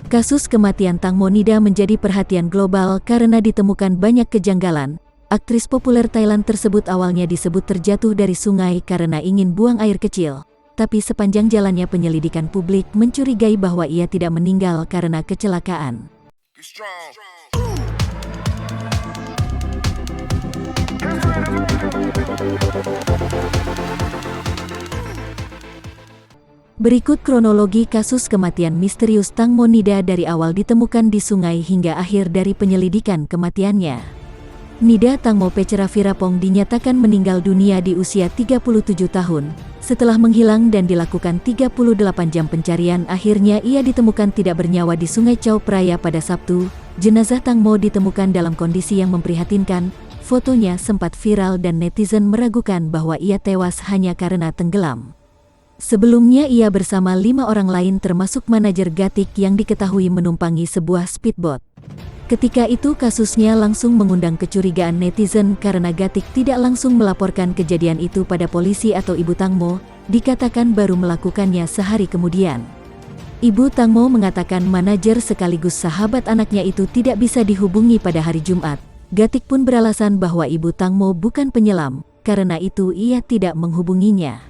Kasus kematian Tang Mo Nida menjadi perhatian global karena ditemukan banyak kejanggalan. Aktris populer Thailand tersebut awalnya disebut terjatuh dari sungai karena ingin buang air kecil. Tapi sepanjang jalannya penyelidikan publik mencurigai bahwa ia tidak meninggal karena kecelakaan. Berikut kronologi kasus kematian misterius Tang Mo Nida dari awal ditemukan di sungai hingga akhir dari penyelidikan kematiannya. Nida Tang Mo Pecheraviraphong dinyatakan meninggal dunia di usia 37 tahun. Setelah menghilang dan dilakukan 38 jam pencarian, akhirnya ia ditemukan tidak bernyawa di Sungai Chao Phraya pada Sabtu. Jenazah Tang Mo ditemukan dalam kondisi yang memprihatinkan. Fotonya sempat viral dan netizen meragukan bahwa ia tewas hanya karena tenggelam. Sebelumnya ia bersama 5 orang lain termasuk manajer Gatik yang diketahui menumpangi sebuah speedboat. Ketika itu kasusnya langsung mengundang kecurigaan netizen karena Gatik tidak langsung melaporkan kejadian itu pada polisi atau ibu Tang Mo, dikatakan baru melakukannya sehari kemudian. Ibu Tang Mo mengatakan manajer sekaligus sahabat anaknya itu tidak bisa dihubungi pada hari Jumat. Gatik pun beralasan bahwa ibu Tang Mo bukan penyelam, karena itu ia tidak menghubunginya.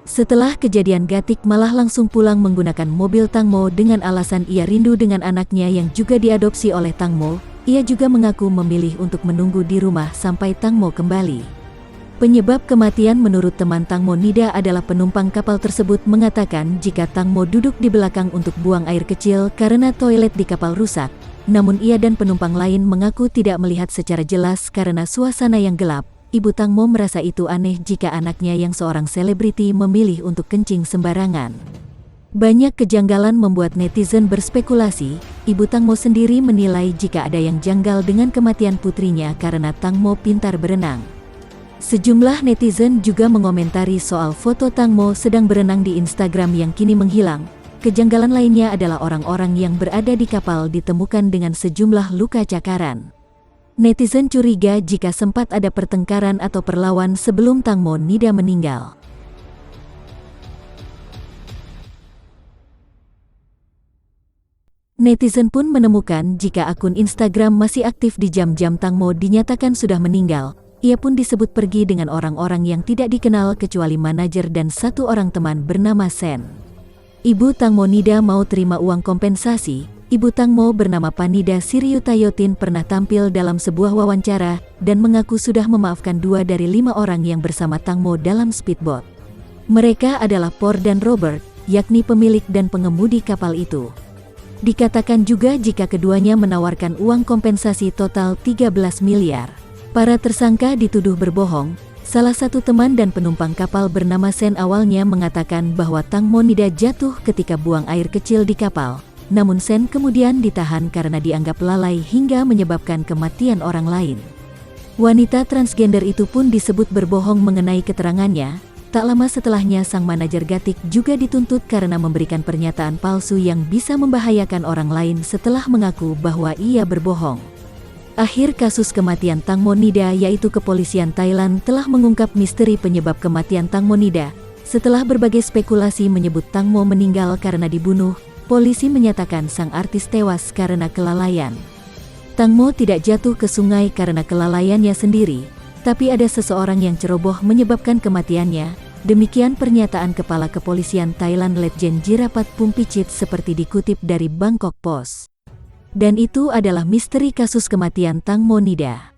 Setelah kejadian, Gatik malah langsung pulang menggunakan mobil Tang Mo dengan alasan ia rindu dengan anaknya yang juga diadopsi oleh Tang Mo. Ia juga mengaku memilih untuk menunggu di rumah sampai Tang Mo kembali. Penyebab kematian menurut teman Tang Mo Nida adalah penumpang kapal tersebut mengatakan jika Tang Mo duduk di belakang untuk buang air kecil karena toilet di kapal rusak. Namun ia dan penumpang lain mengaku tidak melihat secara jelas karena suasana yang gelap. Ibu Tang Mo merasa itu aneh jika anaknya yang seorang selebriti memilih untuk kencing sembarangan. Banyak kejanggalan membuat netizen berspekulasi. Ibu Tang Mo sendiri menilai jika ada yang janggal dengan kematian putrinya karena Tang Mo pintar berenang. Sejumlah netizen juga mengomentari soal foto Tang Mo sedang berenang di Instagram yang kini menghilang. Kejanggalan lainnya adalah orang-orang yang berada di kapal ditemukan dengan sejumlah luka cakaran. Netizen curiga jika sempat ada pertengkaran atau perlawan sebelum Tang Mo Nida meninggal. Netizen pun menemukan jika akun Instagram masih aktif di jam-jam Tang Mo dinyatakan sudah meninggal. Ia pun disebut pergi dengan orang-orang yang tidak dikenal kecuali manajer dan satu orang teman bernama Sen. Ibu Tang Mo Nida mau terima uang kompensasi. Ibu Tang Mo bernama Panida Siriutayotin pernah tampil dalam sebuah wawancara dan mengaku sudah memaafkan 2 dari 5 orang yang bersama Tang Mo dalam speedboat. Mereka adalah Por dan Robert, yakni pemilik dan pengemudi kapal itu. Dikatakan juga jika keduanya menawarkan uang kompensasi total 13 miliar. Para tersangka dituduh berbohong. Salah satu teman dan penumpang kapal bernama Sen awalnya mengatakan bahwa Tang Mo Nida jatuh ketika buang air kecil di kapal. Namun Sen kemudian ditahan karena dianggap lalai hingga menyebabkan kematian orang lain. Wanita transgender itu pun disebut berbohong mengenai keterangannya. Tak lama setelahnya sang manajer Gatik juga dituntut karena memberikan pernyataan palsu yang bisa membahayakan orang lain setelah mengaku bahwa ia berbohong. Akhir kasus kematian Tang Mo Nida yaitu kepolisian Thailand telah mengungkap misteri penyebab kematian Tang Mo Nida. Setelah berbagai spekulasi menyebut Tang Mo meninggal karena dibunuh, polisi menyatakan sang artis tewas karena kelalaian. Tang Mo tidak jatuh ke sungai karena kelalaiannya sendiri, tapi ada seseorang yang ceroboh menyebabkan kematiannya. Demikian pernyataan Kepala Kepolisian Thailand Letjen Jirapat Phumpichit seperti dikutip dari Bangkok Post. Dan itu adalah misteri kasus kematian Tang Mo Nida.